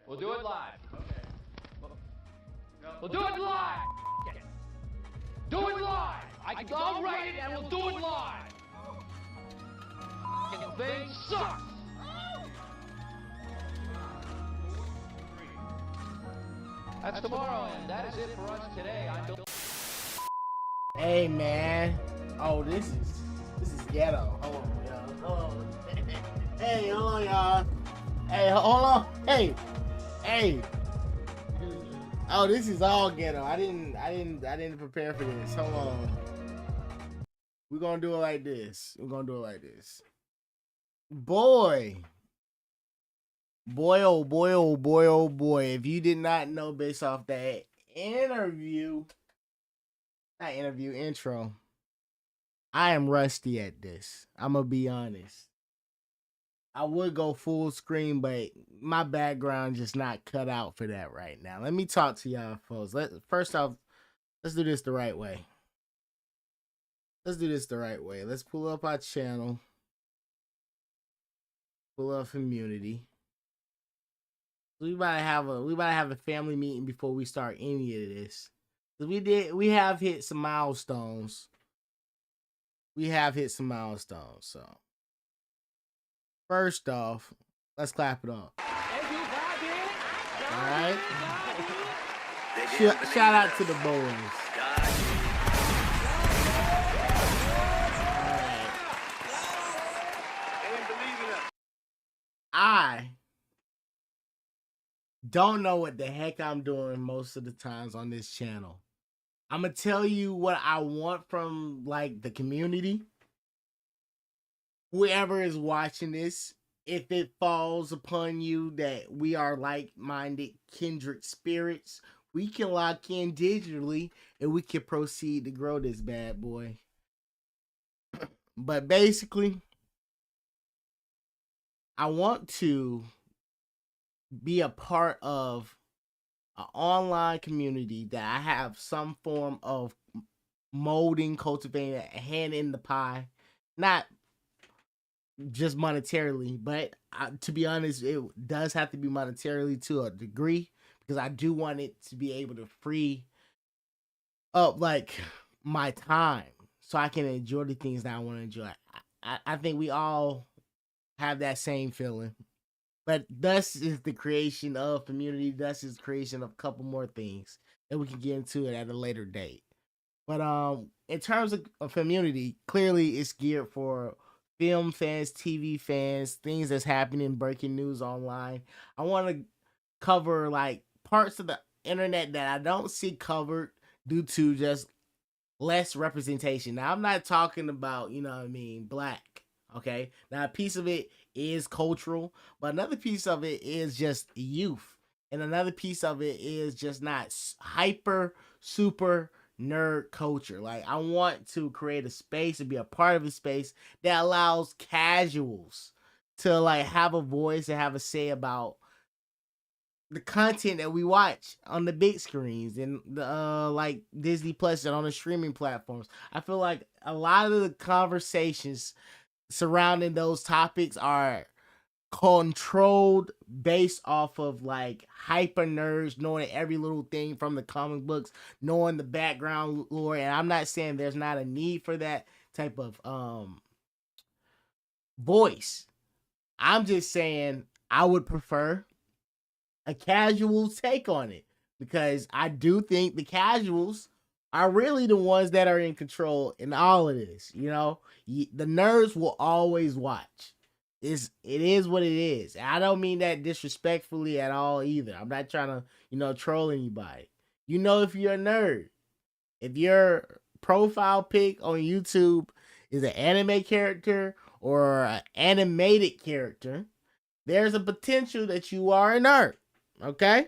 We'll do it live. Okay. We'll do it live. Do it live. I'll write it and we'll do it live. The thing sucks. That's tomorrow, and that is it for us today. Hey man, oh this is ghetto. Hold on, y'all. Hold on. Hey, hold on, y'all. Hey, hold on. Hey. Oh, this is all ghetto. I didn't prepare for this. Hold on. We're gonna do it like this. Boy, oh boy. If you did not know based off that intro, I am rusty at this. I'm gonna be honest. I would go full screen, but my background just not cut out for that right now. Let me talk to y'all folks. First off, let's do this the right way. Let's pull up our channel. Pull up community. We about to have a family meeting before we start any of this. We have hit some milestones. So first off, let's clap it off. All right. Shout out to the boys. I don't know what the heck I'm doing most of the times on this channel. I'm gonna tell you what I want from like the community. Whoever is watching this, if it falls upon you that we are like-minded kindred spirits, we can lock in digitally and we can proceed to grow this bad boy. But basically, I want to be a part of an online community that I have some form of molding, cultivating, a hand in the pie. Not just monetarily, but to be honest, it does have to be monetarily to a degree, because I do want it to be able to free up like my time so I can enjoy the things that I want to enjoy. I think we all have that same feeling. But thus is the creation of community. Thus is the creation of a couple more things that we can get into it at a later date. But in terms of community, clearly it's geared for film fans, TV fans, things that's happening, breaking news online. I want to cover like parts of the internet that I don't see covered due to just less representation. Now, I'm not talking about, black. Okay, now a piece of it is cultural, but another piece of it is just youth, and another piece of it is just not hyper super nerd culture. Like, I want to create a space and be a part of a space that allows casuals to like have a voice and have a say about the content that we watch on the big screens and the like Disney Plus and on the streaming platforms. I feel like a lot of the conversations surrounding those topics are controlled based off of like hyper nerds knowing every little thing from the comic books, knowing the background lore. And I'm not saying there's not a need for that type of voice. I'm just saying I would prefer a casual take on it, because I do think the casuals are really the ones that are in control in all of this. The nerds will always watch. It is what it is. I don't mean that disrespectfully at all either. I'm not trying to, troll anybody. If you're a nerd, if you're profile pic on YouTube is an anime character or an animated character, there's a potential that you are a nerd. Okay?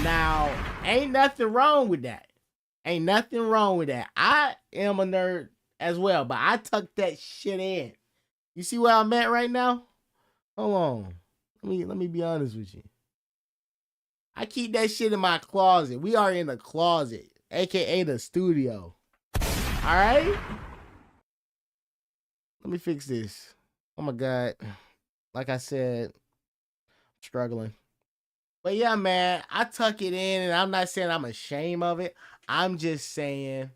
Now, ain't nothing wrong with that. Ain't nothing wrong with that. I am a nerd as well, but I tuck that shit in. You see where I'm at right now? Hold on. Let me be honest with you. I keep that shit in my closet. We are in the closet, aka the studio. Alright? Let me fix this. Oh my god. Like I said, I'm struggling. But yeah, man, I tuck it in, and I'm not saying I'm ashamed of it. I'm just saying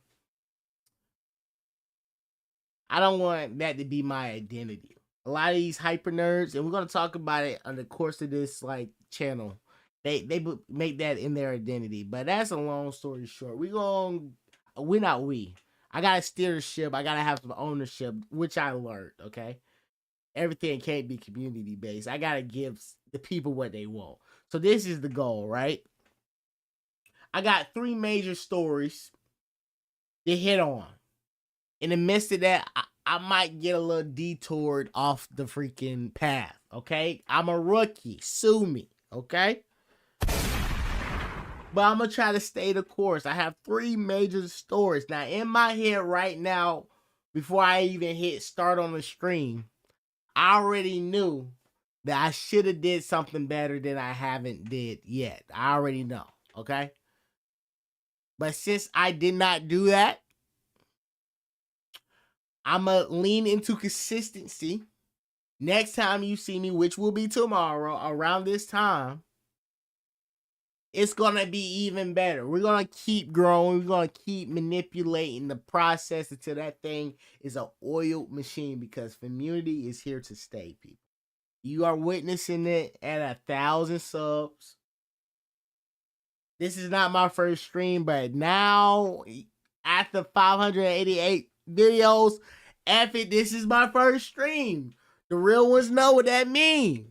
I don't want that to be my identity. A lot of these hyper nerds, and we're gonna talk about it on the course of this like channel. They make that in their identity, but that's a long story short. I gotta steer the ship. I gotta have some ownership, which I learned. Okay, everything can't be community based. I gotta give the people what they want. So this is the goal, right? I got 3 major stories to hit on. In the midst of that, I might get a little detoured off the freaking path, okay? I'm a rookie. Sue me, okay? But I'm going to try to stay the course. I have 3 major stories. Now, in my head right now, before I even hit start on the stream, I already knew that I should have did something better than I haven't did yet. I already know, okay? But since I did not do that, I'm going to lean into consistency. Next time you see me, which will be tomorrow, around this time, it's going to be even better. We're going to keep growing. We're going to keep manipulating the process until that thing is an oiled machine, because community is here to stay, people. You are witnessing it at 1,000 subs. This is not my first stream, but now, after 588 videos, F it, this is my first stream. The real ones know what that means.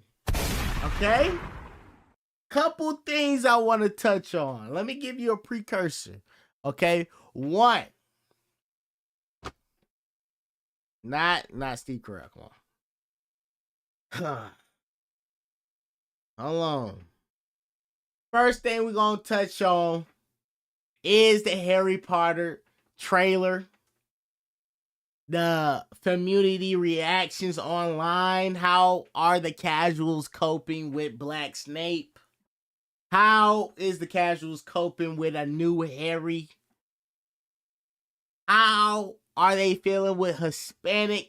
Okay? Couple things I want to touch on. Let me give you a precursor. Okay? 1. Not Steve Carell. Come on. Hold on. First thing we're going to touch on is the Harry Potter trailer. The community reactions online. How are the casuals coping with Black Snape? How is the casuals coping with a new Harry? How are they feeling with Hispanic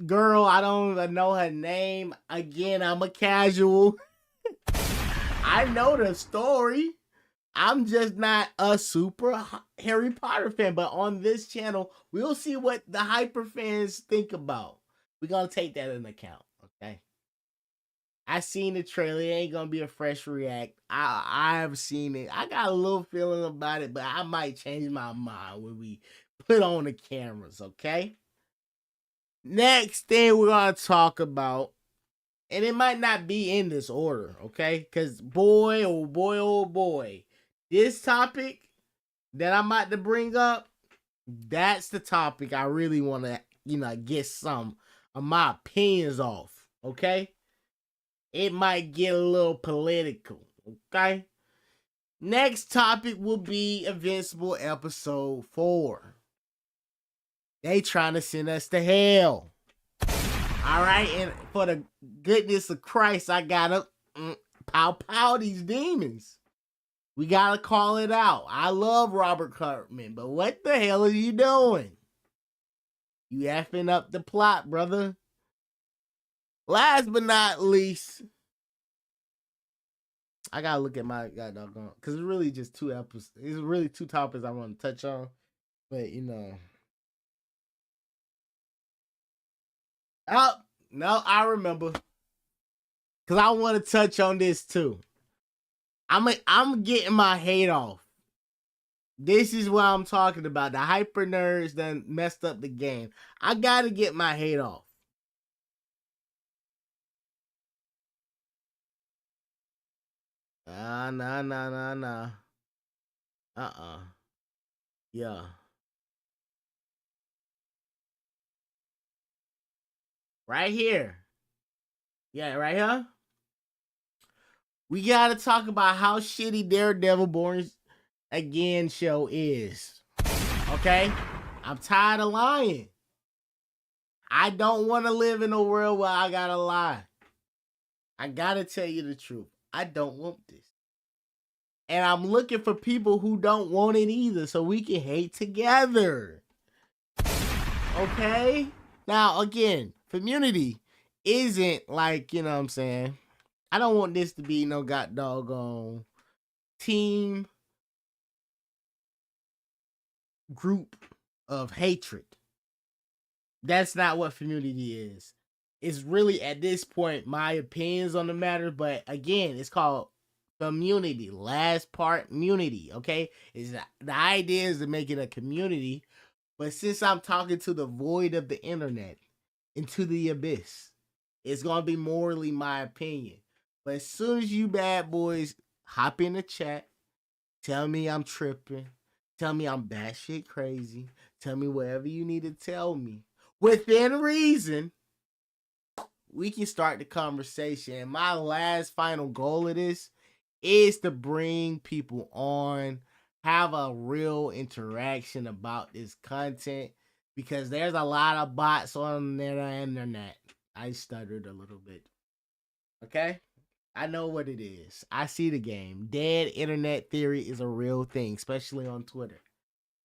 girl? I don't even know her name. Again, I'm a casual. I know the story. I'm just not a super Harry Potter fan. But on this channel, we'll see what the hyper fans think about. We're going to take that into account, okay? I seen the trailer. It ain't going to be a fresh react. I've seen it. I got a little feeling about it, but I might change my mind when we put on the cameras, okay? Next thing we're going to talk about, and it might not be in this order, okay? Because boy, oh boy, oh boy, this topic that I'm about to bring up, that's the topic I really want to, get some of my opinions off, okay? It might get a little political, okay? Next topic will be Invincible episode 4. They trying to send us to hell. All right, and for the goodness of Christ, I gotta pow these demons. We gotta call it out. I love Robert Cartman, but what the hell are you doing? You effing up the plot, brother. Last but not least, I gotta look at my doggone, because it's really just 2 episodes. It's really 2 topics I want to touch on, but Oh, no, I remember. Because I want to touch on this too. I'm getting my hate off. This is what I'm talking about. The hyper nerds done messed up the game. I got to get my hate off. Nah. Yeah. Right here. Yeah, right here. We gotta talk about how shitty Daredevil Born Again show is. Okay? I'm tired of lying. I don't want to live in a world where I gotta lie. I gotta tell you the truth. I don't want this. And I'm looking for people who don't want it either so we can hate together. Okay? Now, again, community isn't like, you know what I'm saying? I don't want this to be no god doggone team group of hatred. That's not what community is. It's really, at this point, my opinions on the matter, but again, it's called community. Last part, community, okay? The idea is to make it a community, but since I'm talking to the void of the internet, into the abyss, it's going to be morally my opinion. But as soon as you bad boys hop in the chat, tell me I'm tripping, tell me I'm batshit crazy, tell me whatever you need to tell me, within reason, we can start the conversation. And my last final goal of this is to bring people on, have a real interaction about this content, because there's a lot of bots on the internet. I stuttered a little bit. Okay? I know what it is. I see the game. Dead internet theory is a real thing, especially on Twitter.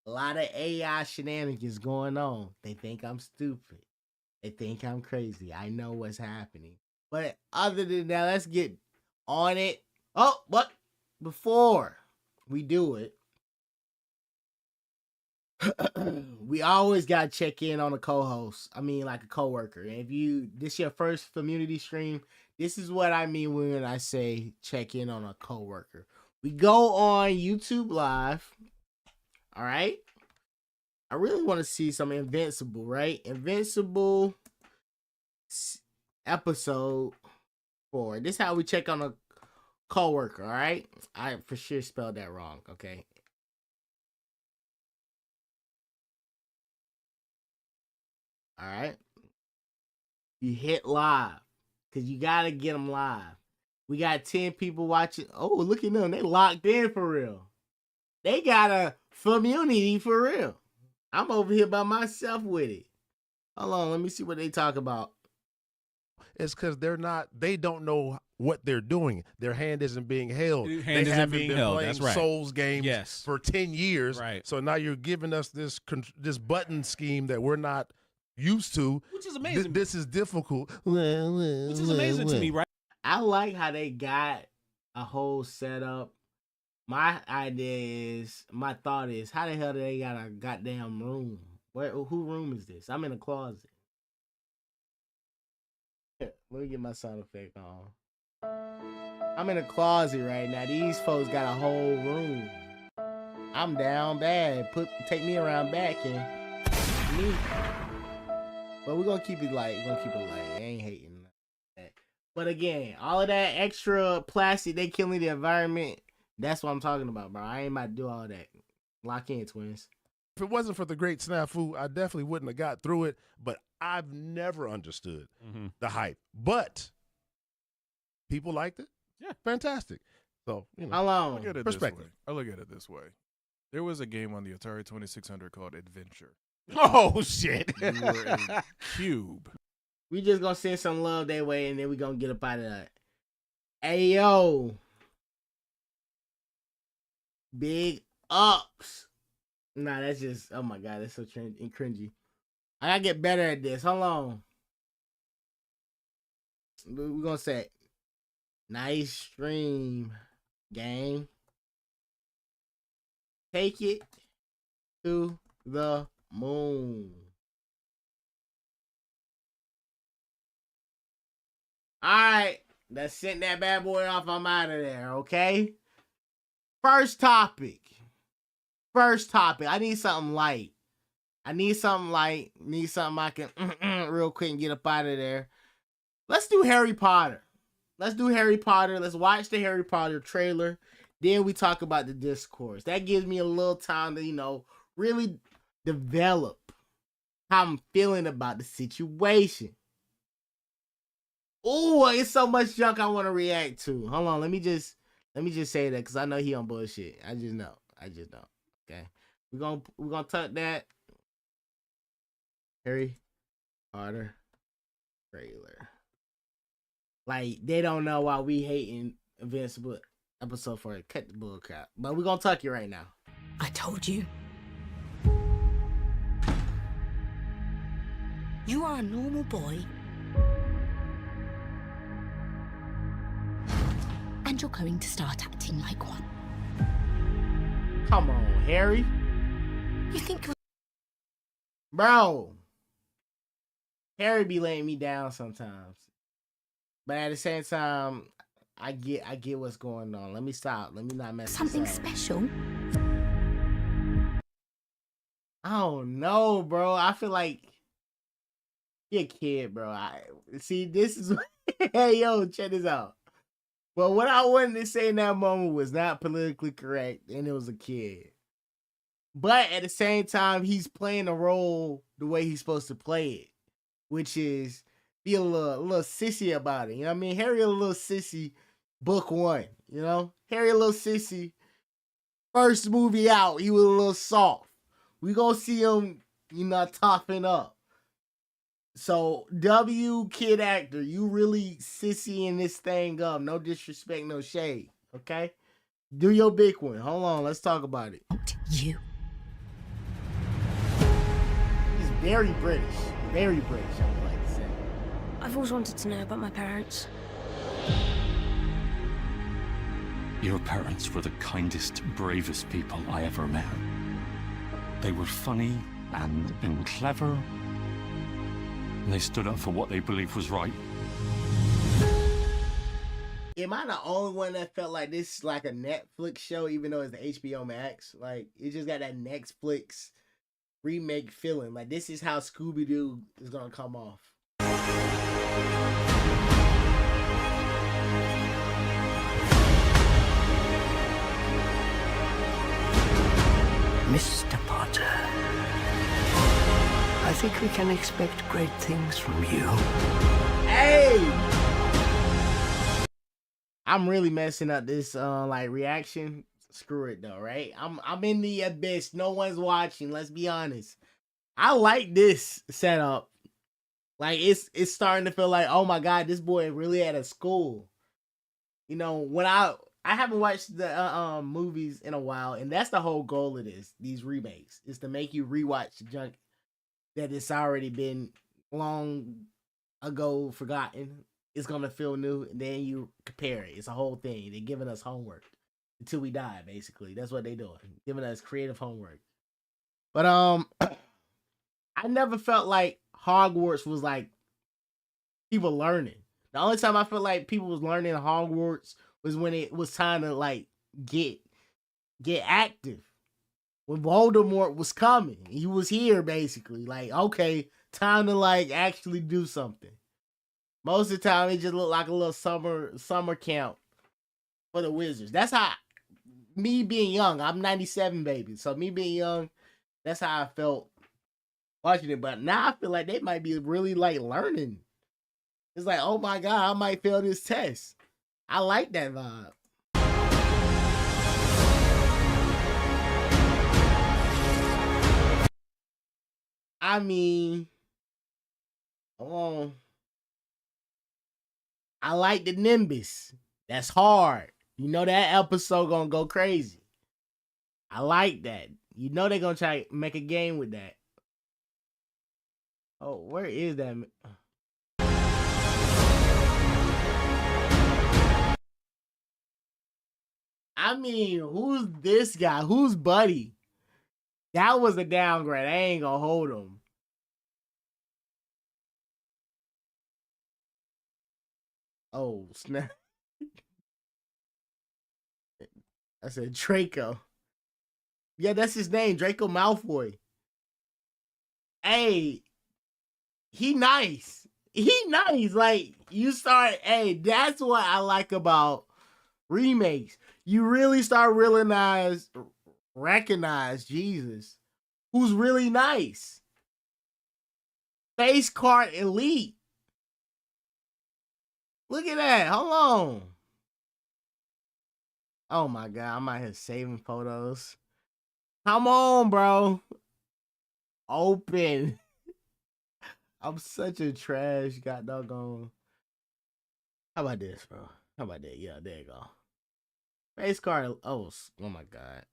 A lot of AI shenanigans going on. They think I'm stupid. They think I'm crazy. I know what's happening. But other than that, let's get on it. Oh, but before we do it, we always got to check in on a co-host. I mean, like a co-worker. And if this your first community stream, this is what I mean when I say check in on a co-worker. We go on YouTube Live. All right. I really want to see some Invincible, right? Invincible episode 4. This is how we check on a coworker, all right? I for sure spelled that wrong, okay? All right. You hit live because you got to get them live. We got 10 people watching. Oh, look at them. They locked in for real. They got a community for real. I'm over here by myself with it. Hold on, let me see what they talk about. It's because they don't know what they're doing. Their hand isn't being held. They haven't been playing Souls games for 10 years. Right. So now you're giving us this button scheme that we're not used to. Which is amazing. This is difficult. Which is amazing to me, right? I like how they got a whole setup. My thought is, how the hell do they got a goddamn room? Who room is this? I'm in a closet. Let me get my sound effect on. I'm in a closet right now. These folks got a whole room. I'm down bad. Take me around back and me. But we're gonna keep it light. I ain't hating that. But again, all of that extra plastic, they killing the environment. That's what I'm talking about, bro. I ain't about to do all that. Lock in, twins. If it wasn't for the great snafu, I definitely wouldn't have got through it. But I've never understood the hype. But people liked it. Yeah, fantastic. So, how long? Look at it perspective. I look at it this way. There was a game on the Atari 2600 called Adventure. Oh, shit. You were a cube. We just gonna send some love their way, and then we gonna get up out of that. Hey, yo. Big ups. Nah, that's just, oh my God, that's so cringy. I gotta get better at this. Hold on. We're gonna say, nice stream, gang. Take it to the moon. Alright, let's send that bad boy off. I'm out of there, okay? First topic. I need something light. Need something I can real quick and get up out of there. Let's do Harry Potter. Let's watch the Harry Potter trailer. Then we talk about the discourse. That gives me a little time to, you know, really develop how I'm feeling about the situation. Oh, it's so much junk I want to react to. Hold on, let me just say that because I know he on bullshit. I just know. Okay, we're gonna tuck that. Harry Potter trailer. Like, they don't know why we hating Invincible episode 4. Cut the bull crap. But we're gonna tuck you right now. I told you. You are a normal boy. And you're going to start acting like one. Come on, Harry. You think you're... Bro. Harry be laying me down sometimes. But at the same time, I get what's going on. Let me stop. Let me not mess something this up. special? I don't know, bro. I feel like you're a kid, bro. See, this is... Hey, yo, check this out. But what I wanted to say in that moment was not politically correct, and it was a kid. But at the same time, he's playing the role the way he's supposed to play it, which is be a little sissy about it. You know what I mean? Harry a little sissy, book 1. You know? Harry a little sissy. First movie out, he was a little soft. We gonna see him, you know, toughen up. So, W, kid actor, you really sissying this thing up. No disrespect, no shade. Okay? Do your big one. Hold on, let's talk about it. You. He's very British. Very British, I would like to say. I've always wanted to know about my parents. Your parents were the kindest, bravest people I ever met. They were funny and clever. And they stood up for what they believed was right. Am I the only one that felt like this is like a Netflix show, even though it's the HBO Max? Like, it just got that Netflix remake feeling. Like, this is how Scooby-Doo is gonna come off. Mr. Potter, I think we can expect great things from you. Hey! I'm really messing up this like reaction. Screw it though, right? I'm in the abyss. No one's watching. Let's be honest. I like this setup. Like, it's starting to feel like, oh my god, this boy really at a school. You know, when I haven't watched the movies in a while, and that's the whole goal of these remakes, is to make you rewatch the junk that it's already been long ago forgotten. It's gonna feel new, and then you compare it. It's a whole thing. They're giving us homework until we die, basically. That's what they're doing, giving us creative homework. But I never felt like Hogwarts was like people learning. The only time I felt like people was learning Hogwarts was when it was time to like get active. When Voldemort was coming, he was here basically. Like, okay, time to like actually do something. Most of the time, it just looked like a little summer camp for the Wizards. That's how me being young. I'm 97 baby, so me being young, that's how I felt watching it. But now I feel like they might be really like learning. It's like, oh my god, I might fail this test. I like that vibe. I mean, hold on. I like the Nimbus. That's hard. You know that episode gonna go crazy. I like that. You know they're gonna try to make a game with that. Oh, where is that? I mean, who's this guy? Who's Buddy? That was a downgrade. I ain't gonna hold him. Oh, snap. I said Draco. Yeah, that's his name, Draco Malfoy. Hey, he nice. He nice. Like, you start, hey, that's what I like about remakes. you really start recognize Jesus, who's really nice. Face card elite. Look at that. Hold on. Oh my God, I'm out here saving photos. Come on, bro. Open. I'm such a trash god doggone. How about this, bro? How about that? Yeah, there you go. Face card. Oh my God.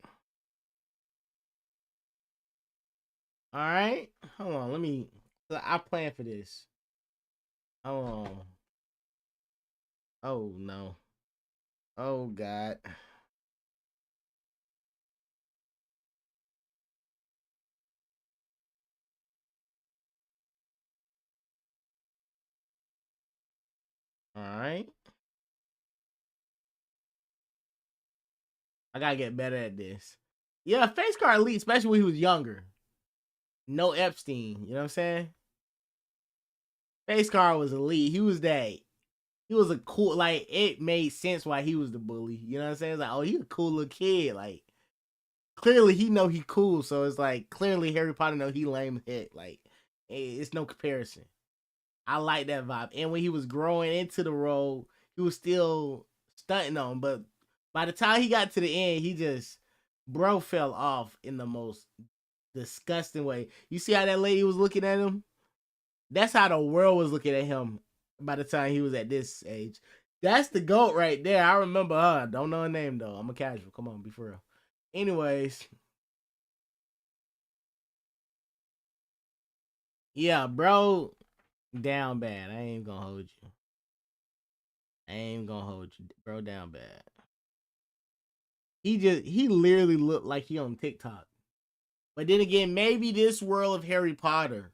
All right. Hold on. Let me. I plan for this. Hold on. Oh no. Oh God. All right. I gotta get better at this. Yeah, face card elite, especially when he was younger. No Epstein. You know what I'm saying? Face card was elite. He was that. He was a cool. Like it made sense why he was the bully. You know what I'm saying? It's like, oh, he's a cool little kid. Like clearly he know he cool. So it's like clearly Harry Potter know he lame hit. Like it's no comparison. I like that vibe. And when he was growing into the role, he was still stunting on. But by the time he got to the end, he just bro fell off in the most disgusting way. You see how that lady was looking at him? That's how the world was looking at him by the time he was at this age. That's the GOAT right there. I remember her. Don't know her name though. I'm a casual. Come on, be for real. Anyways. Yeah, bro. Down bad. I ain't gonna hold you. I ain't gonna hold you. Bro, down bad. He literally looked like he on TikTok. But then again, maybe this world of Harry Potter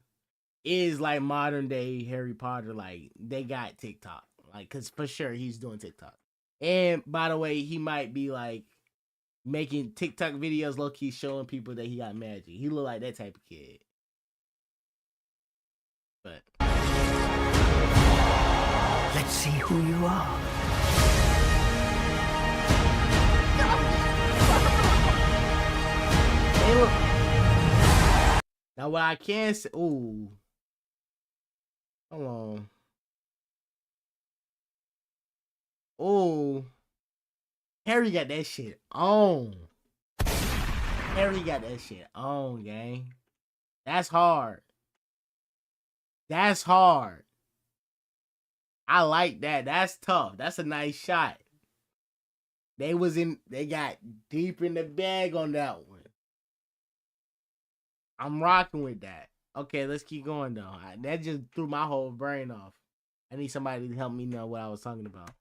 is like modern day Harry Potter. Like they got TikTok. Like, cause for sure he's doing TikTok. And by the way, he might be like making TikTok videos low key showing people that he got magic. He look like that type of kid. But Let's see who you are. hey, look. Now what I can say, ooh. Hold on. Ooh. Harry got that shit on. Harry got that shit on, gang. That's hard. That's hard. I like that. That's tough. That's a nice shot. They got deep in the bag on that one. I'm rocking with that. Okay, let's keep going though. That just threw my whole brain off. I need somebody to help me know what I was talking about.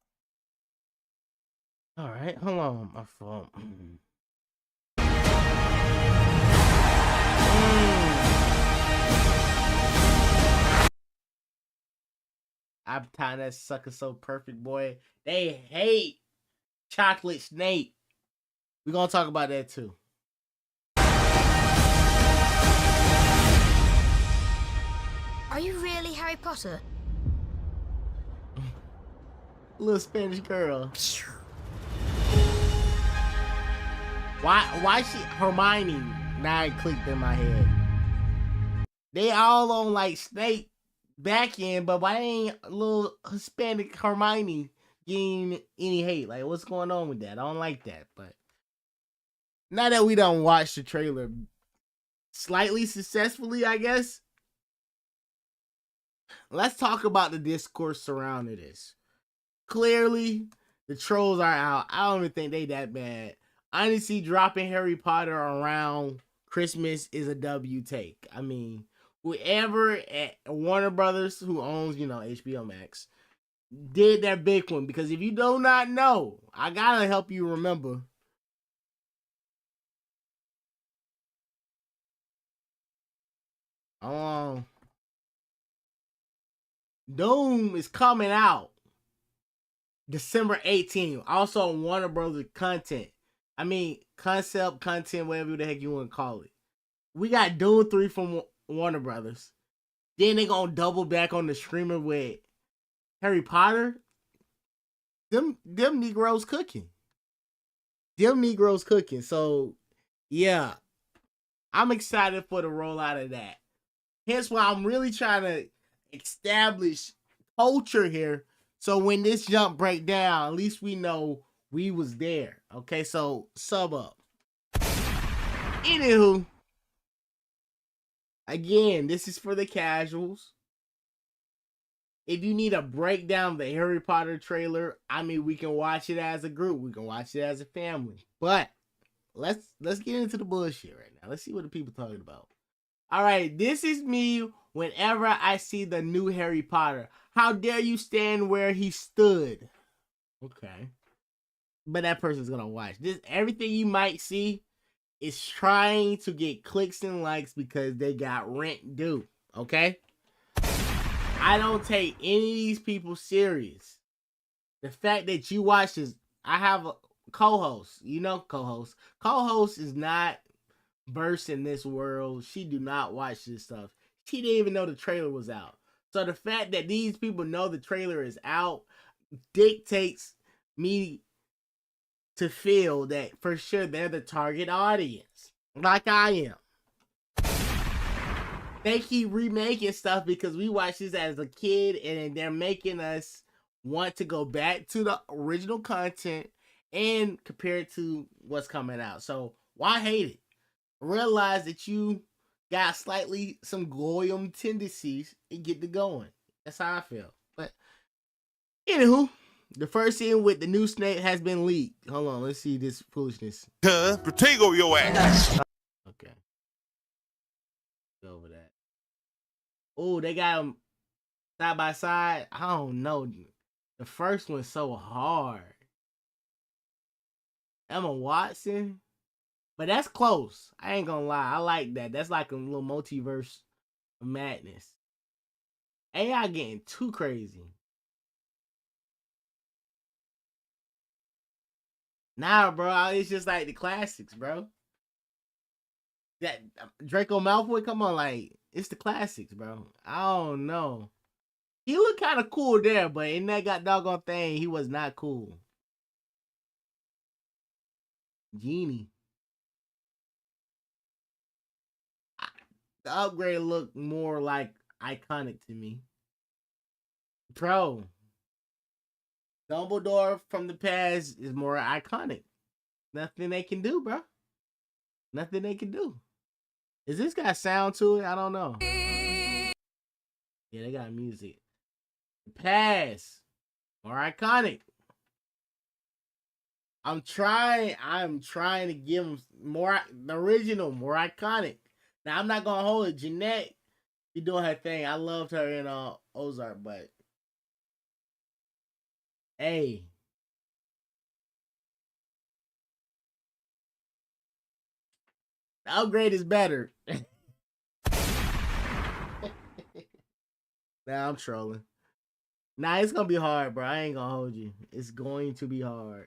All right, hold on, my phone. I'm tying that sucker so perfect, boy. They hate Chocolate Snake. We're gonna talk about that too. Are you really Harry Potter? Little Spanish girl. Why she Hermione? Now it clicked in my head. They all on like Snake back end, but why ain't little Hispanic Hermione getting any hate? Like, what's going on with that? I don't like that. But now that we don't watch the trailer slightly successfully, I guess, let's talk about the discourse surrounding this. Clearly, the trolls are out. I don't even think they that bad. Honestly, dropping Harry Potter around Christmas is a W take. I mean, whoever at Warner Brothers, who owns, HBO Max, did their big one. Because if you do not know, I gotta help you remember. Doom is coming out December 18th. Also on Warner Brothers content. I mean, concept, content, whatever the heck you want to call it. We got Doom 3 from Warner Brothers. Then they gonna double back on the streamer with Harry Potter. Them Negroes cooking. them Negroes cooking. So, yeah, I'm excited for the rollout of that. Hence why I'm really trying to establish culture here. So when this jump break down, at least we know we was there. Okay, so sub up. Anywho, again, this is for the casuals. If you need a breakdown of the Harry Potter trailer, I mean, we can watch it as a group. We can watch it as a family. But let's get into the bullshit right now. Let's see what the people talking about. All right, this is me whenever I see the new Harry Potter. How dare you stand where he stood? Okay. But that person's going to watch. This everything you might see is trying to get clicks and likes because they got rent due. Okay? I don't take any of these people serious. The fact that you watch this, I have a co-host. You know co-host. Co-host is not versed in this world. She do not watch this stuff. She didn't even know the trailer was out. So the fact that these people know the trailer is out dictates me to feel that for sure they're the target audience. Like I am. They keep remaking stuff because we watched this as a kid and they're making us want to go back to the original content and compare it to what's coming out. So why hate it? Realize that you got slightly some Goyim tendencies and get to going. That's how I feel. But anywho, the first scene with the new Snape has been leaked. Hold on, let's see this foolishness. Protego your ass. Okay. Go over that. Oh, they got them side by side. I don't know. The first one's so hard. Emma Watson. But that's close. I ain't gonna lie. I like that. That's like a little multiverse of madness. AI getting too crazy. Nah, bro. It's just like the classics, bro. That Draco Malfoy, come on, like, it's the classics, bro. I don't know. He looked kind of cool there, but in that got doggone thing, he was not cool. Genie. The upgrade looked more like iconic to me. Bro. Dumbledore from the past is more iconic. Nothing they can do, bro. Nothing they can do. Is this got sound to it? I don't know. Yeah, they got music. The past. More iconic. I'm trying to give them more, the original, more iconic. Now, I'm not going to hold it. Jeanette, she doing her thing. I loved her in Ozark, but hey. The upgrade is better. Nah, I'm trolling. Nah, it's going to be hard, bro. I ain't going to hold you. It's going to be hard.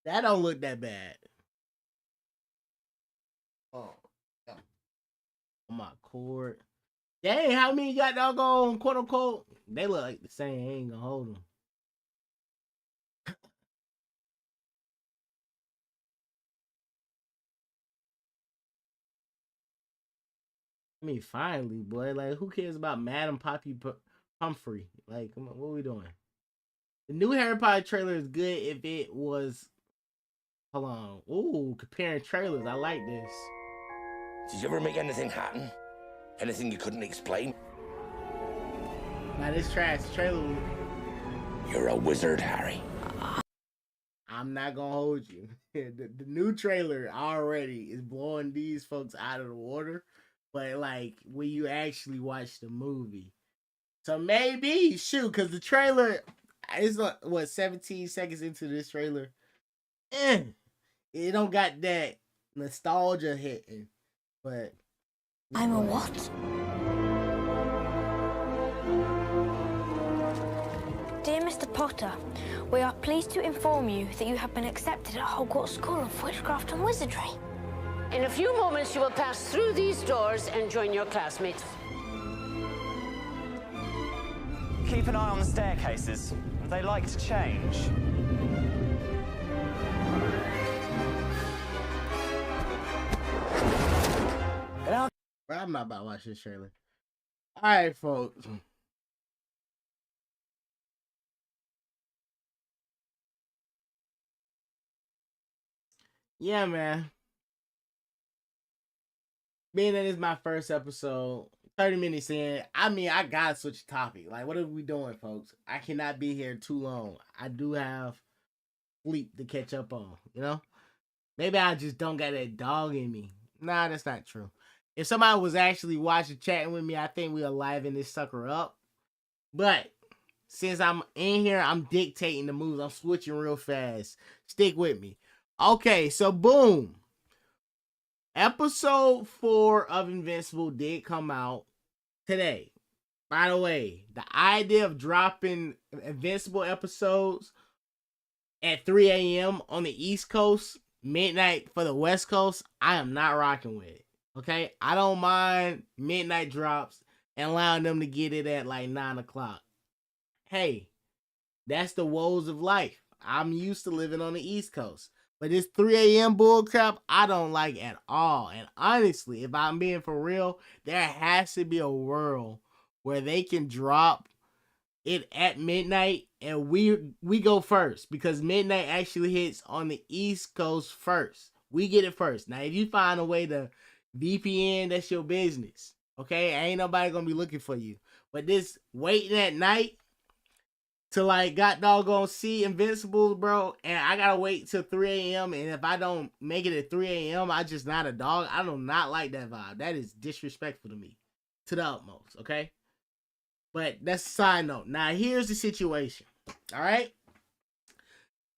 That don't look that bad. Oh, yeah. On my cord. Dang, how many got doggone quote unquote? They look like the same. I ain't gonna hold them. I mean, finally, boy. Like, who cares about Madam Poppy Pumphrey? Like, come on, what are we doing? The new Harry Potter trailer is good if it was. Hold on. Ooh, comparing trailers. I like this. Did you ever make anything happen? Anything you couldn't explain? Now this trash trailer. You're a wizard, Harry. I'm not gonna hold you. The new trailer already is blowing these folks out of the water. But like when you actually watch the movie. So maybe, shoot, because the trailer is what, 17 seconds into this trailer. It don't got that nostalgia hitting. But I'm a what? Dear Mr. Potter, we are pleased to inform you that you have been accepted at Hogwarts School of Witchcraft and Wizardry. In a few moments, you will pass through these doors and join your classmates. Keep an eye on the staircases. They like to change. Bro, I'm not about to watch this trailer. All right, folks. Yeah, man. Being that it's my first episode, 30 minutes in, I mean, I gotta switch topic. Like, what are we doing, folks? I cannot be here too long. I do have sleep to catch up on, you know? Maybe I just don't got that dog in me. Nah, that's not true. If somebody was actually watching, chatting with me, I think we'll liven this sucker up. But since I'm in here, I'm dictating the moves. I'm switching real fast. Stick with me. Okay, so boom. Episode 4 of Invincible did come out today. By the way, the idea of dropping Invincible episodes at 3 a.m. on the East Coast, midnight for the West Coast, I am not rocking with it. Okay? I don't mind midnight drops and allowing them to get it at like 9 o'clock. Hey, that's the woes of life. I'm used to living on the East Coast. But this 3 a.m. bullcrap, I don't like at all. And honestly, if I'm being for real, there has to be a world where they can drop it at midnight and we go first. Because midnight actually hits on the East Coast first. We get it first. Now, if you find a way to VPN, that's your business. Okay? Ain't nobody gonna be looking for you. But this waiting at night to like got doggone see Invincible, bro, and I gotta wait till 3 a.m. and if I don't make it at 3 a.m., I just not a dog. I do not like that vibe. That is disrespectful to me, to the utmost, okay? But that's a side note. Now, here's the situation, all right?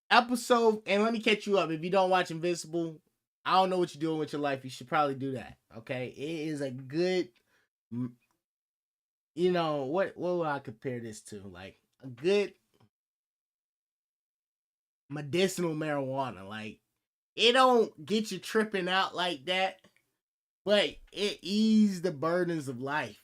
Episode, and let me catch you up. If you don't watch Invincible, I don't know what you're doing with your life. You should probably do that, okay? It is a good, you know, what will I compare this to? Like, a good medicinal marijuana. Like, it don't get you tripping out like that, but it eases the burdens of life.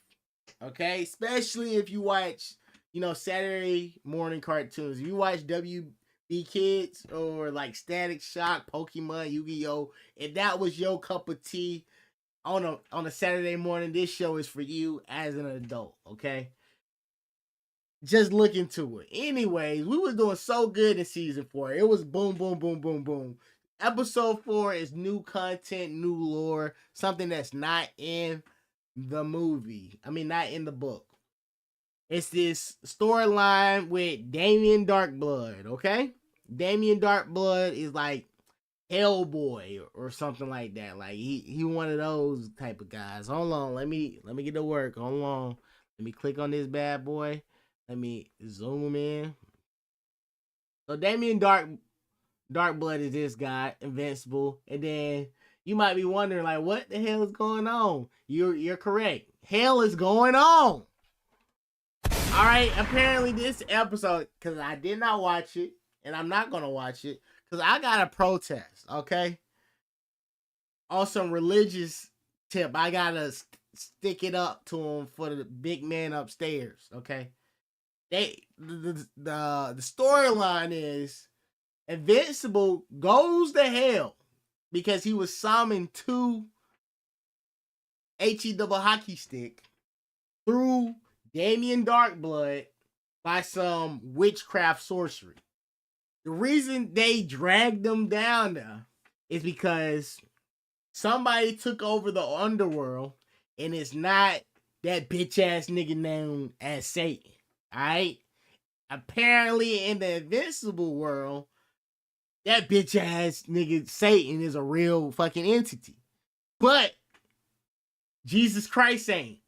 Okay? Especially if you watch, you know, Saturday morning cartoons. If you watch WB Kids or like Static Shock, Pokemon, Yu-Gi-Oh! If that was your cup of tea on a Saturday morning, this show is for you as an adult, okay? Just look into it. Anyways, we was doing so good in season 4. It was boom, boom, boom, boom, boom. Episode 4 is new content, new lore, something that's not in the movie. I mean, not in the book. It's this storyline with Damien Darkblood, okay? Damien Darkblood is like Hellboy or something like that. Like he one of those type of guys. Hold on, let me get to work. Hold on. Let me click on this bad boy. Let me zoom in. So Damien Darkblood is this guy, Invincible, and then you might be wondering like, what the hell is going on? You're correct. Hell is going on. All right. Apparently, this episode, because I did not watch it, and I'm not gonna watch it, because I got a protest. Okay. On some religious tip, I gotta stick it up to him for the big man upstairs. Okay. The storyline is Invincible goes to hell because he was summoned to HE double hockey stick through Damien Darkblood by some witchcraft sorcery. The reason they dragged them down there is because somebody took over the underworld and it's not that bitch ass nigga known as Satan. Alright? Apparently in the Invincible world, that bitch ass nigga Satan is a real fucking entity. But Jesus Christ ain't.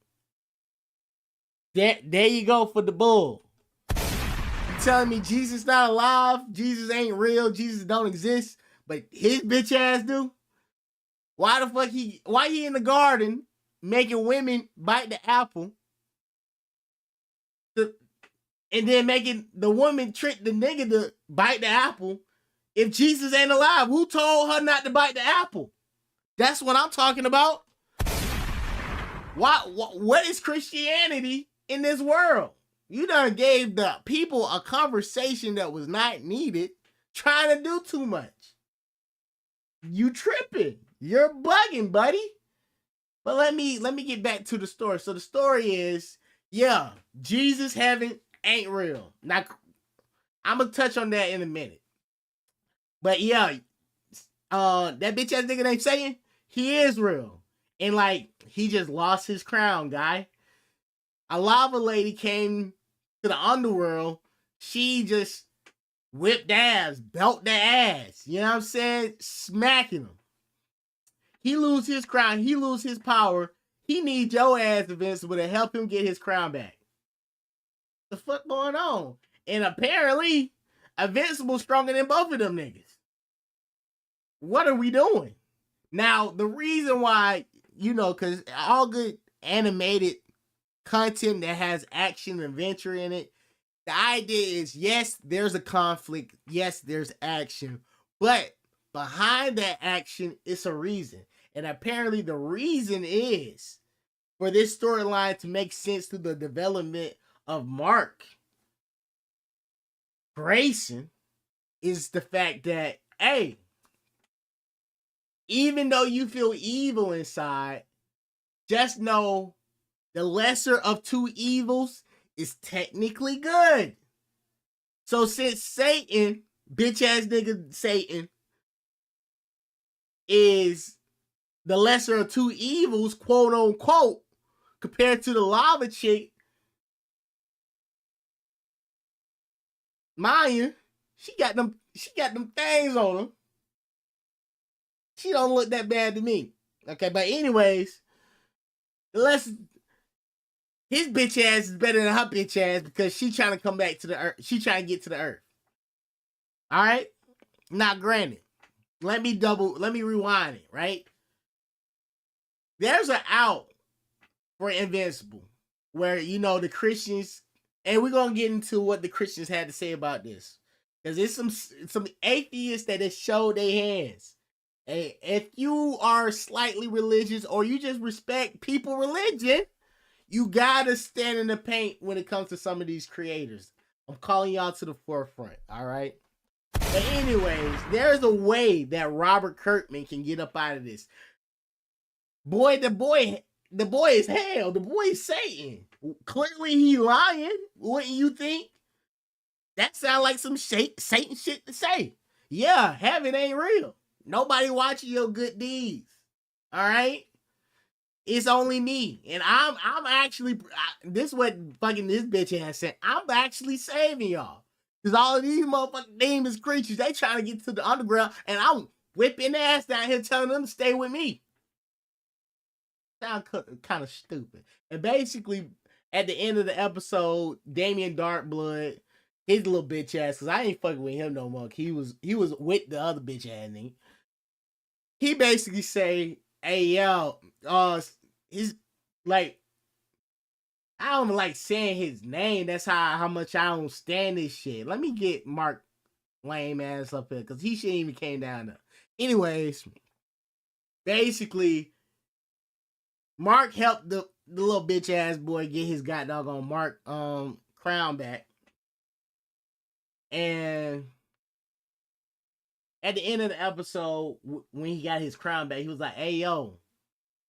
There you go for the bull. You telling me Jesus not alive? Jesus ain't real? Jesus don't exist? But his bitch ass do? Why the fuck why he in the garden making women bite the apple? And then making the woman trick the nigga to bite the apple. If Jesus ain't alive, who told her not to bite the apple? That's what I'm talking about. What is Christianity in this world? You done gave the people a conversation that was not needed, trying to do too much. You tripping. You're bugging, buddy. But let me get back to the story. So the story is, yeah, Jesus heaven ain't real. Now, I'm gonna touch on that in a minute. But yeah, that bitch ass nigga named Satan, he is real. And like, he just lost his crown, guy. A lava lady came to the underworld. She just whipped ass, belt the ass. You know what I'm saying? Smacking him. He lose his crown. He lose his power. He needs your ass, Invincible, to help him get his crown back. The fuck going on? And apparently, Invincible stronger than both of them niggas. What are we doing? Now, the reason why, you know, because all good animated content that has action and adventure in it, the idea is, yes, there's a conflict. Yes, there's action. But behind that action, it's a reason. And apparently the reason is for this storyline to make sense through the development of Mark Grayson is the fact that, hey, even though you feel evil inside, just know the lesser of two evils is technically good. So since Satan, bitch ass nigga Satan, is the lesser of two evils, quote unquote, compared to the lava chick, Maya, she got them things on her. She don't look that bad to me. Okay, but anyways, his bitch ass is better than her bitch ass because she trying to come back to the earth. She trying to get to the earth. All right? Now, granted, let me rewind it, right? There's an out for Invincible where, you know, the Christians, and we're going to get into what the Christians had to say about this. Because there's some atheists that have showed their hands. And if you are slightly religious or you just respect people religion, you gotta stand in the paint when it comes to some of these creators. I'm calling y'all to the forefront, all right? But anyways, there's a way that Robert Kirkman can get up out of this. Boy, the boy is hell. The boy is Satan. Clearly he lying, wouldn't you think? That sounds like some Satan shit to say. Yeah, heaven ain't real. Nobody watching your good deeds. All right? It's only me. And I'm actually, this is what fucking this bitch ass said. I'm actually saving y'all. Because all of these motherfucking demons creatures, they trying to get to the underground, and I'm whipping ass down here telling them to stay with me. Sound kind of stupid. And basically, at the end of the episode, Damien Darkblood, his little bitch ass, because I ain't fucking with him no more. He was with the other bitch ass nigga. He basically say, hey, yo, he's like, I don't like saying his name. That's how much I don't stand this shit. Let me get Mark lame ass up here, because he shouldn't even came down there. Anyways, basically, Mark helped the little bitch ass boy get his goddamn Mark crown back. And at the end of the episode, when he got his crown back, he was like, hey, yo,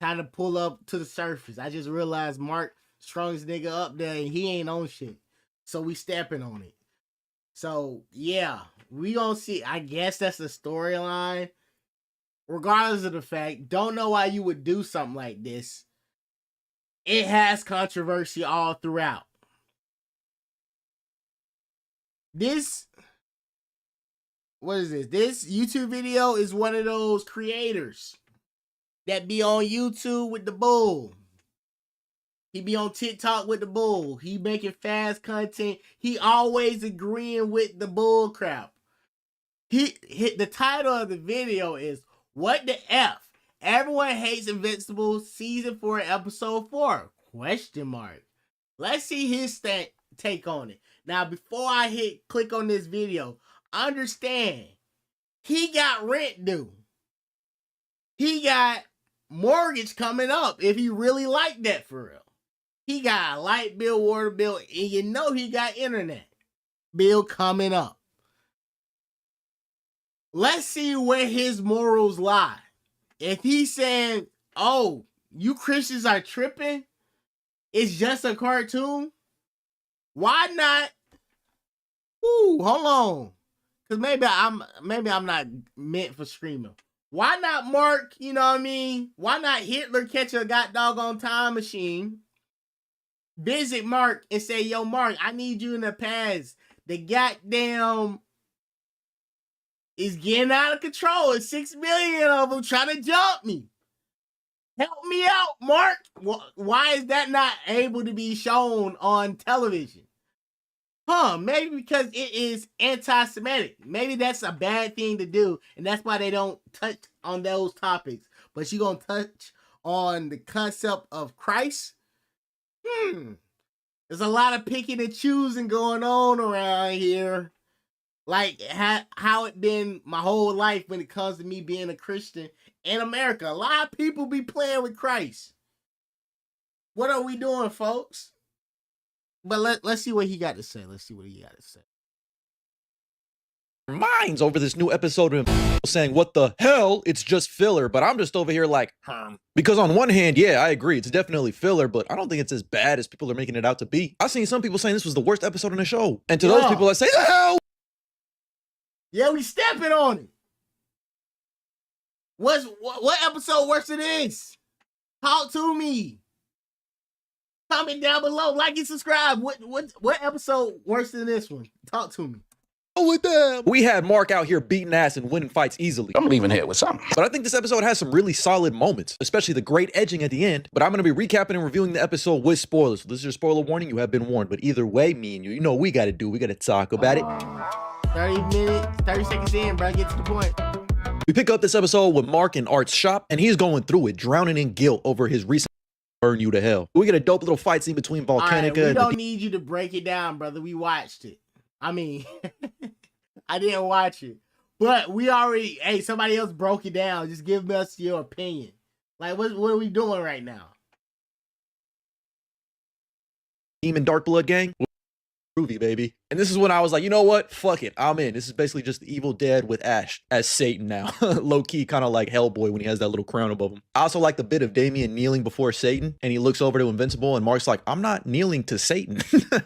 time to pull up to the surface. I just realized Mark, strongest nigga up there, and he ain't on shit. So we stepping on it. So, yeah, we gonna see. I guess that's the storyline. Regardless of the fact, don't know why you would do something like this. It has controversy all throughout. What is this? This YouTube video is one of those creators that be on YouTube with the bull. He be on TikTok with the bull. He making fast content. He always agreeing with the bull crap. The title of the video is What the F? Everyone Hates Invincible Season 4 Episode 4? Question mark. Let's see his take on it. Now, before I click on this video, understand, he got rent due. He got mortgage coming up if he really like that for real. He got a light bill, water bill, and you know he got internet bill coming up. Let's see where his morals lie. If he's saying, oh, You Christians are tripping. It's just a cartoon. Why not? Ooh, hold on. Cause maybe I'm not meant for streaming. Why not Mark? You know what I mean? Why not Hitler catch a doggone time machine? Visit Mark and say, yo, Mark, I need you in the past. The goddamn is getting out of control. It's 6 million of them trying to jump me. Help me out, Mark. Why is that not able to be shown on television? Maybe because it is anti-Semitic. Maybe that's a bad thing to do, and that's why they don't touch on those topics. But you gonna touch on the concept of Christ? There's a lot of picking and choosing going on around here. Like how it been my whole life when it comes to me being a Christian in America. A lot of people be playing with Christ. What are we doing, folks? But let's see what he got to say. Minds over this new episode of saying, what the hell? It's just filler. But I'm just over here like, because on one hand, yeah, I agree. It's definitely filler, but I don't think it's as bad as people are making it out to be. I've seen some people saying this was the worst episode in the show. And to those people that say, the hell? Yeah, we stepping on it. What episode worse than this? Talk to me. Comment down below, like and subscribe. What episode worse than this one? Talk to me. With them. We had Mark out here beating ass and winning fights easily. I'm leaving here with something. But I think this episode has some really solid moments, especially the great edging at the end. But I'm going to be recapping and reviewing the episode with spoilers. So this is your spoiler warning. You have been warned. But either way, me and you know what we got to do. We got to talk about it. 30 seconds in, bro. Get to the point. We pick up this episode with Mark in Art's shop, and he's going through it, drowning in guilt over his recent burn you to hell. We get a dope little fight scene between Volcanica we don't need you to break it down, brother. We watched it. I mean, I didn't watch it, but we already, somebody else broke it down. Just give us your opinion. Like, what are we doing right now? Demon Dark Blood Gang? Groovy, baby. And this is when I was like, you know what? Fuck it. I'm in. This is basically just the Evil Dead with Ash as Satan now. Low-key, kind of like Hellboy when he has that little crown above him. I also like the bit of Damien kneeling before Satan, and he looks over to Invincible, and Mark's like, I'm not kneeling to Satan.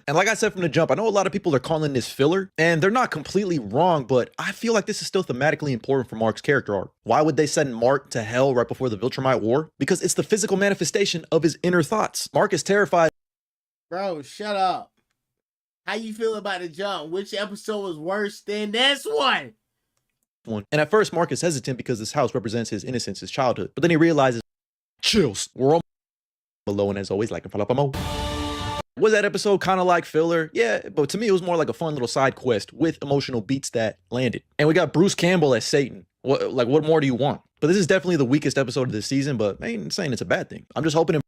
And like I said from the jump, I know a lot of people are calling this filler, and they're not completely wrong, but I feel like this is still thematically important for Mark's character arc. Why would they send Mark to hell right before the Viltrumite War? Because it's the physical manifestation of his inner thoughts. Mark is terrified. Bro, shut up. How you feel about the jump? Which episode was worse than this one? And at first, Mark is hesitant because this house represents his innocence, his childhood. But then he realizes, chills, we're all below, and as always, like and follow up more. Was that episode kind of like filler? Yeah, but to me, it was more like a fun little side quest with emotional beats that landed. And we got Bruce Campbell as Satan. What more do you want? But this is definitely the weakest episode of this season, but I ain't saying it's a bad thing. I'm just hoping.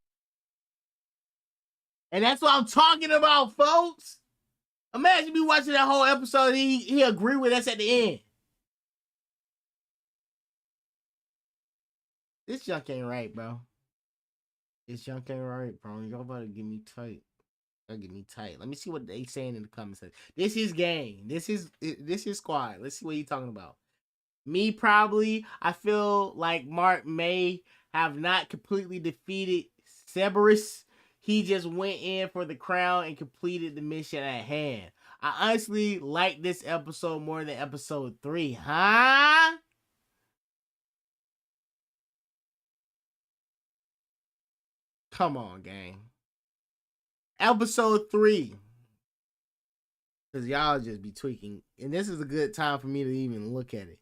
And that's what I'm talking about, folks. Imagine me watching that whole episode and he agree with us at the end. This junk ain't right, bro. This junk ain't right, bro. Y'all about to get me tight. Y'all get me tight. Let me see what they saying in the comments section. This is gang. This is squad. Let's see what he's talking about. Me, probably. I feel like Mark may have not completely defeated Cerberus. He just went in for the crown and completed the mission at hand. I honestly like this episode more than episode 3, huh? Come on, gang. Episode 3. Because y'all just be tweaking. And this is a good time for me to even look at it.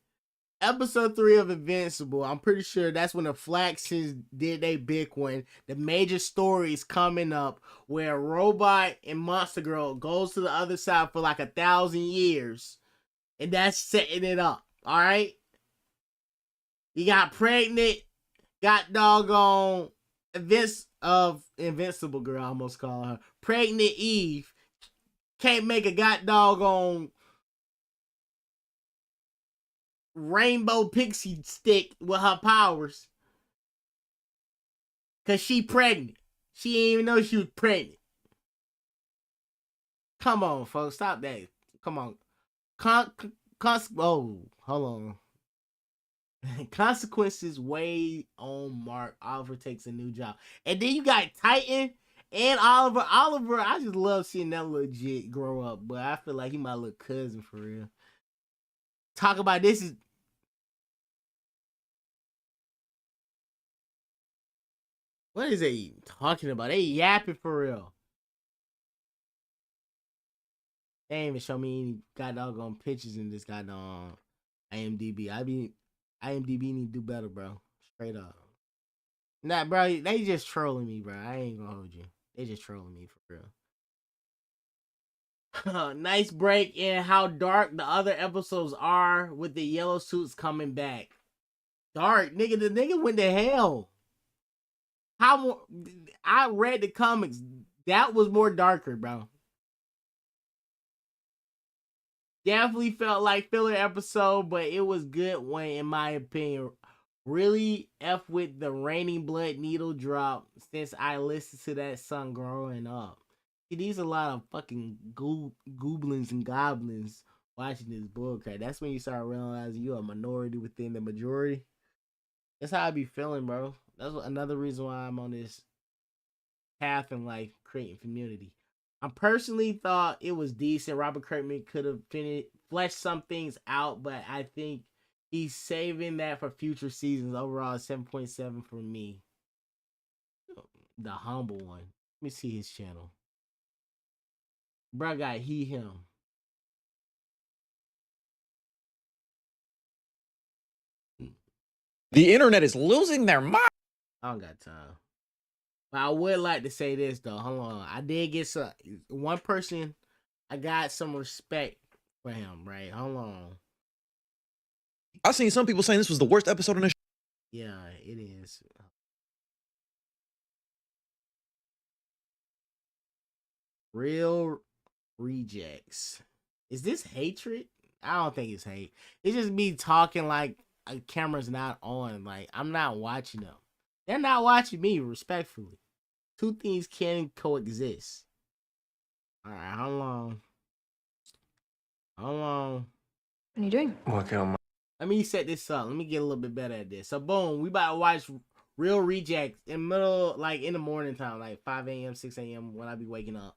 Episode 3 of Invincible, I'm pretty sure that's when the Flaxes did their big one. The major story is coming up where Robot and Monster Girl goes to the other side for like 1,000 years. And that's setting it up, alright? You got pregnant, got doggone Invincible Girl, I almost call her. Pregnant Eve. Can't make a got doggone rainbow pixie stick with her powers. Cause she pregnant. She didn't even know she was pregnant. Come on, folks. Stop that. Come on. Oh, hold on. Consequences weigh on Mark. Oliver takes a new job. And then you got Titan and Oliver. Oliver, I just love seeing that legit grow up, but I feel like he my little cousin for real. Talk about this is. What is they even talking about? They yapping for real. They ain't even show me any goddamn pictures in this goddamn IMDb. IMDb need to do better, bro. Straight up. Nah, bro, they just trolling me, bro. I ain't gonna hold you. They just trolling me for real. Nice break in how dark the other episodes are with the yellow suits coming back. Dark, nigga. The nigga went to hell. I read the comics. That was more darker, bro. Definitely felt like filler episode, but it was good one in my opinion. Really F with the raining blood needle drop since I listened to that song growing up. See, these a lot of fucking goblins and goblins watching this bullcrap. That's when you start realizing you're a minority within the majority. That's how I be feeling, bro. That's another reason why I'm on this path in life, creating community. I personally thought it was decent. Robert Kirkman could have fleshed some things out, but I think he's saving that for future seasons. Overall, 7.7 for me. The humble one. Let me see his channel. Bro got him. The internet is losing their mind. I don't got time. But I would like to say this though. Hold on. I did get one person. I got some respect for him, right? Hold on. I've seen some people saying this was the worst episode in the show. Yeah, it is. Real rejects. Is this hatred? I don't think it's hate. It's just me talking like a camera's not on. Like I'm not watching them. They're not watching me, respectfully. Two things can coexist. All right, how long? How long? What are you doing? Working on my... Let me set this up. Let me get a little bit better at this. So, boom, we about to watch Real Rejects in middle, like in the morning time, like 5 a.m., 6 a.m. when I be waking up.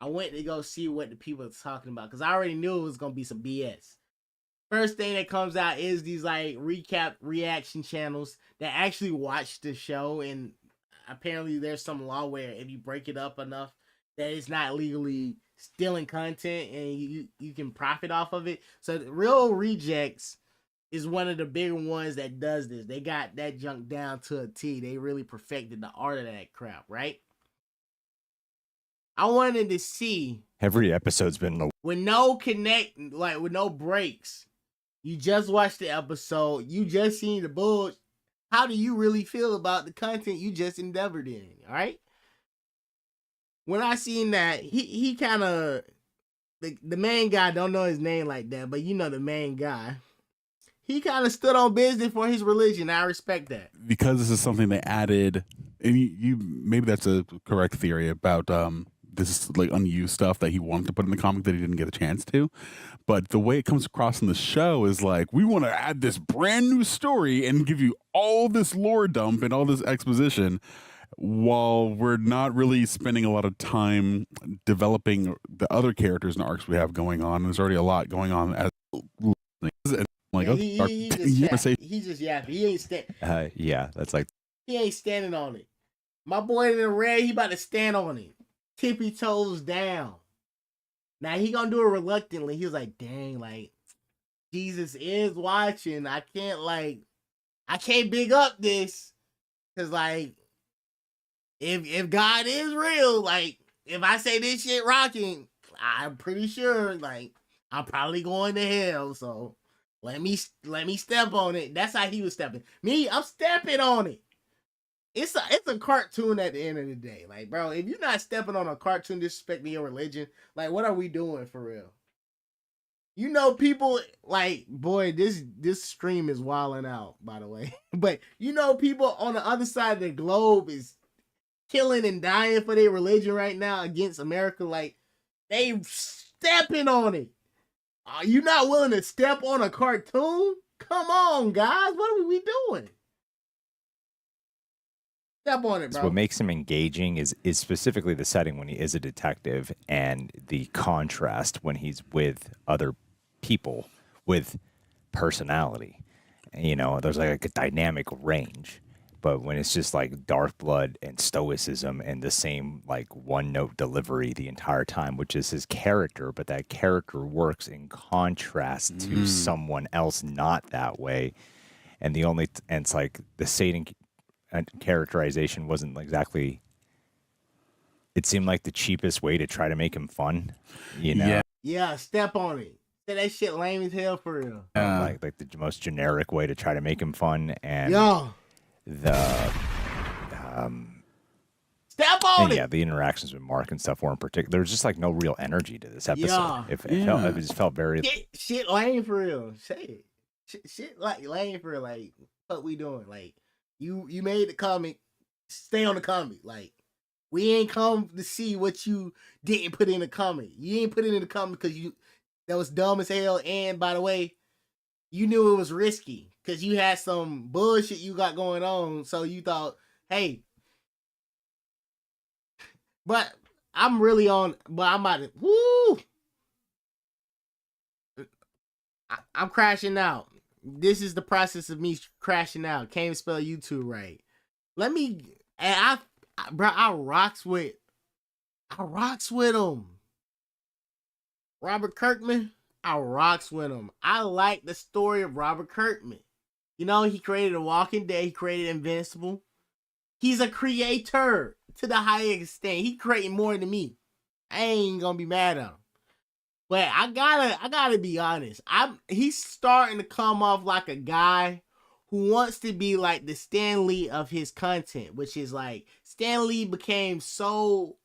I went to go see what the people are talking about because I already knew it was going to be some BS. First thing that comes out is these like recap reaction channels that actually watch the show, and apparently there's some law where if you break it up enough that it's not legally stealing content and you can profit off of it. So Real Rejects is one of the bigger ones that does this. They got that junk down to a T. They really perfected the art of that crap, right? I wanted to see every episode's been with no connect, like with no breaks. You just watched the episode. You just seen the bullshit. How do you really feel about the content you just endeavored in? All right. When I seen that, he kind of the main guy, don't know his name like that, but you know the main guy. He kind of stood on business for his religion. I respect that. Because this is something they added, and you maybe that's a correct theory about this is like unused stuff that he wanted to put in the comic that he didn't get a chance to. But the way it comes across in the show is like, we want to add this brand new story and give you all this lore dump and all this exposition while we're not really spending a lot of time developing the other characters and arcs we have going on. There's already a lot going on as like, yeah, he just yapping. He ain't yeah, that's like he ain't standing on it. My boy in the red, he about to stand on it. Tippy toes down. Now he gonna do it reluctantly. He was like, dang, like Jesus is watching. I can't big up this. Cause like if God is real, like if I say this shit rocking, I'm pretty sure like I'm probably going to hell. So let me step on it. That's how he was stepping. Me, I'm stepping on it. It's a cartoon at the end of the day. Like, bro, if you're not stepping on a cartoon disrespecting your religion, like, what are we doing for real? You know, people, like, boy, this stream is wilding out, by the way. But, you know, people on the other side of the globe is killing and dying for their religion right now against America. Like, they stepping on it. Are you not willing to step on a cartoon? Come on, guys. What are we doing? Step on it, bro. So what makes him engaging is specifically the setting when he is a detective and the contrast when he's with other people with personality. You know, there's like a dynamic range. But when it's just like dark blood and stoicism and the same like one note delivery the entire time, which is his character, but that character works in contrast to someone else not that way. And and it's like the Satan characterization wasn't exactly, it seemed like the cheapest way to try to make him fun, you know? Yeah, step on it. Say that shit lame as hell for real. Like the most generic way to try to make him fun. And step on it. Yeah, the interactions with Mark and stuff weren't particular. There was just like no real energy to this episode. It just felt very shit lame for real. Say it. Shit like lame for real. Like what we doing? Like you made the comic. Stay on the comic. Like we ain't come to see what you didn't put in the comic. You ain't put it in the comic because that was dumb as hell. And by the way, you knew it was risky because you had some bullshit you got going on. So you thought, hey, but I'm really on, but I'm about to, woo! I'm crashing out. This is the process of me crashing out. Can't even spell YouTube right. I rocks with him. Robert Kirkman, I rocks with him. I like the story of Robert Kirkman. You know, he created The Walking Dead. He created Invincible. He's a creator to the highest extent. He creating more than me. I ain't gonna be mad at him. But I gotta be honest. He's starting to come off like a guy who wants to be like the Stan Lee of his content, which is like Stan Lee became so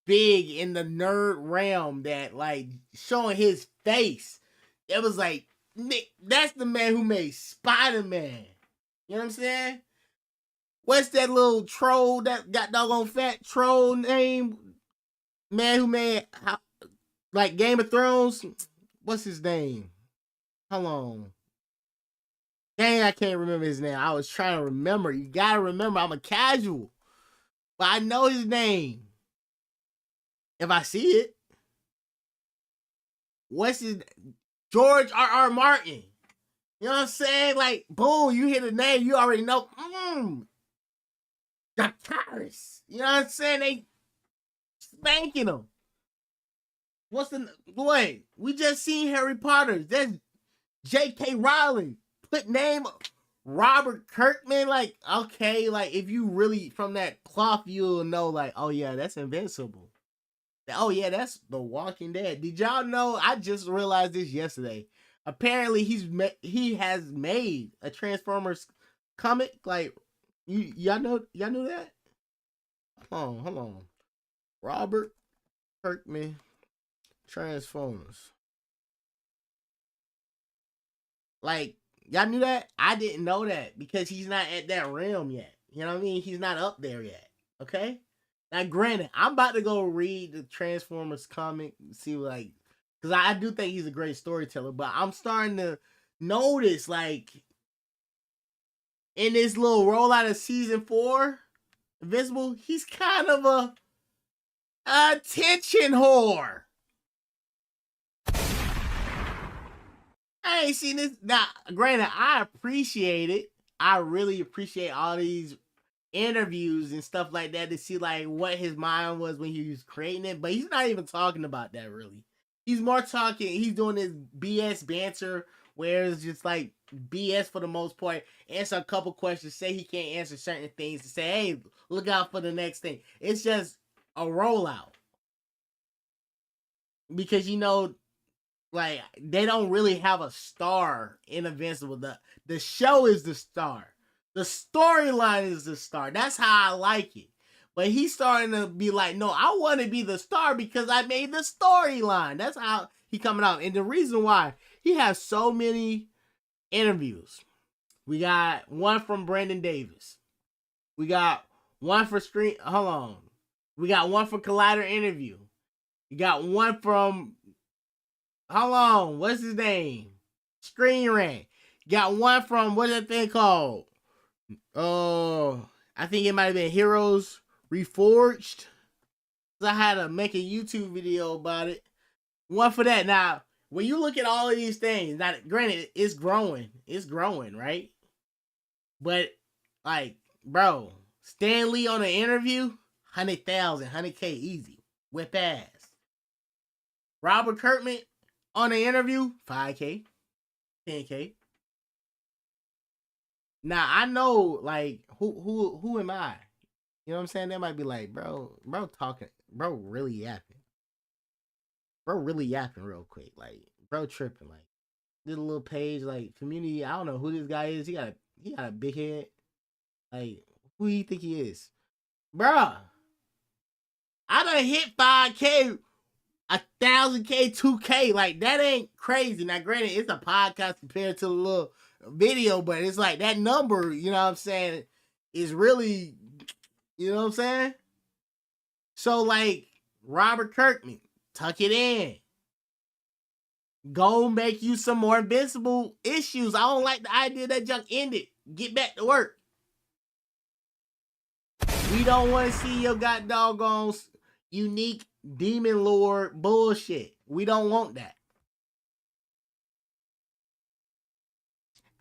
big in the nerd realm that like showing his face, it was like, Nick, that's the man who made Spider-Man. You know what I'm saying? What's that little troll that got doggone fat troll name? Man who made like Game of Thrones? What's his name? Hold on. Dang, I can't remember his name. I was trying to remember. You gotta remember, I'm a casual. But I know his name. If I see it. What's his George R.R. Martin. You know what I'm saying? Like, boom, you hear the name, you already know. The Paris. You know what I'm saying? They spanking him. What's the boy? We just seen Harry Potter. That's J.K. Rowling. Put name Robert Kirkman. Like, okay, like if you really from that cloth, you'll know. Like, oh yeah, that's Invincible. Oh yeah, that's The Walking Dead. Did y'all know? I just realized this yesterday. Apparently, he has made a Transformers comic. Like, y'all knew that? Hold on. Robert Kirkman Transformers. Like, y'all knew that? I didn't know that because he's not at that realm yet. You know what I mean? He's not up there yet. Okay? Now, granted, I'm about to go read the Transformers comic, see like, because I do think he's a great storyteller, but I'm starting to notice, like, in this little rollout of season 4, Invincible, he's kind of a attention whore. I ain't seen this. Now, granted, I appreciate it. I really appreciate all these interviews and stuff like that to see like what his mind was when he was creating it, but he's not even talking about that really. He's more talking, he's doing this BS banter where it's just like BS for the most part, answer a couple questions, say he can't answer certain things, to say, hey, look out for the next thing. It's just a rollout. Because you know, like they don't really have a star in Invincible. The show is the star. The storyline is the star. That's how I like it. But he's starting to be like, no, I want to be the star because I made the storyline. That's how he coming out. And the reason why, he has so many interviews. We got one from Brandon Davis. We got one for Hold on. We got one for Collider Interview. We got one from... Hold on. What's his name? Screen Rant. Got one from, what's that thing called? I think it might have been Heroes Reforged. I had to make a YouTube video about it. One for that. Now, when you look at all of these things, now granted, it's growing. It's growing, right? But, like, bro, Stan Lee on an interview, 100,000, 100K easy. Whip ass. Robert Kirkman on an interview, 5K, 10K. Now, I know, like, who am I? You know what I'm saying? They might be like, bro talking, bro really yapping. Bro really yapping real quick. Like, bro tripping. Like, did a little page, like, community. I don't know who this guy is. He got a big head. Like, who do you think he is? Bruh, I done hit 5K, 1,000K, 2K. Like, that ain't crazy. Now, granted, it's a podcast compared to the little video, but it's like that number, you know what I'm saying, is really, you know what I'm saying? So, like, Robert Kirkman, tuck it in. Go make you some more Invincible issues. I don't like the idea that junk ended. Get back to work. We don't want to see your doggone unique demon lord bullshit. We don't want that.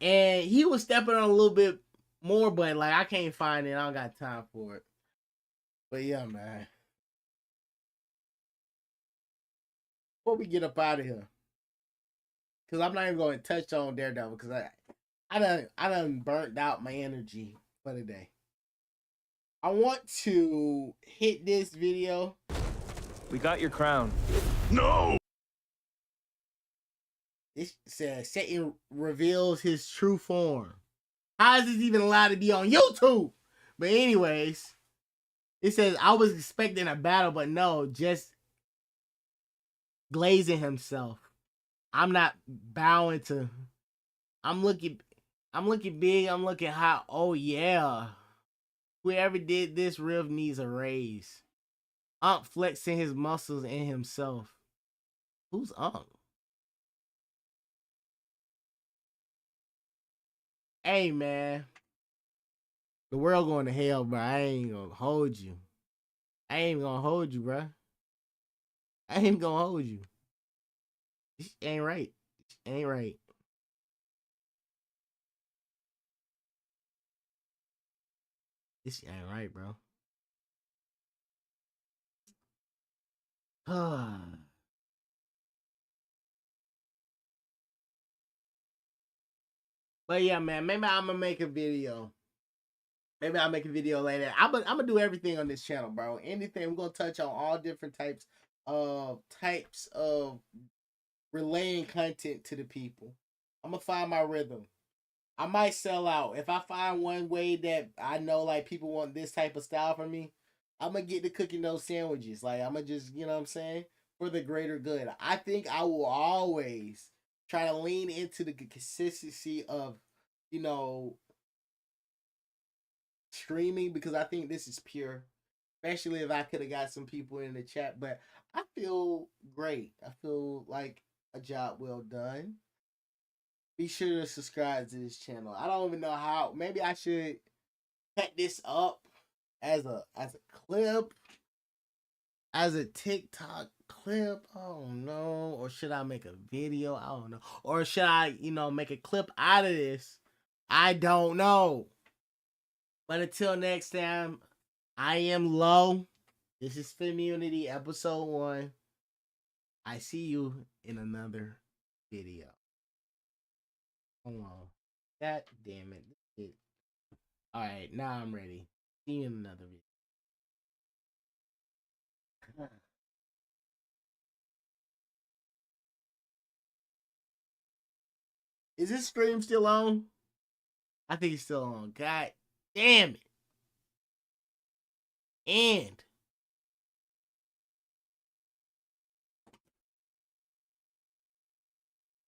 And he was stepping on a little bit more, but like I can't find it. I don't got time for it. But yeah, man. Before we get up out of here, because I'm not even going to touch on Daredevil, because I done burnt out my energy for the day. I want to hit this video. We got your crown. No! It says Satan reveals his true form. How is this even allowed to be on YouTube? But anyways, it says, I was expecting a battle, but no, just glazing himself. I'm not bowing to. I'm looking big. I'm looking hot. Oh yeah. Whoever did this riff needs a raise. Flexing his muscles in himself. Who's Unc? Hey man. The world going to hell, bro. I ain't gonna hold you. I ain't gonna hold you, bro. I ain't gonna hold you. This ain't right. This ain't right. This ain't right, bro. But yeah, man, maybe I'm gonna make a video. Maybe I'll make a video later. I'm gonna do everything on this channel, bro. Anything. We're gonna touch on all different types of relaying content to the people. I'm gonna find my rhythm. I might sell out. If I find one way that I know like people want this type of style from me, I'm gonna get to cooking those sandwiches. Like I'm gonna just, you know what I'm saying, for the greater good. I think I will always try to lean into the consistency of, you know, streaming, because I think this is pure. Especially if I could have got some people in the chat. But I feel great. I feel like a job well done. Be sure to subscribe to this channel. I don't even know how. Maybe I should cut this up as a clip, as a TikTok clip. I don't know. Or should I make a video? I don't know. Or should I, you know, make a clip out of this? I don't know. But until next time, I am Low. This is Community episode 1. I see you in another video. Hold on. God damn it. Alright, now I'm ready. See you in another video. Is this stream still on? I think it's still on. God damn it. And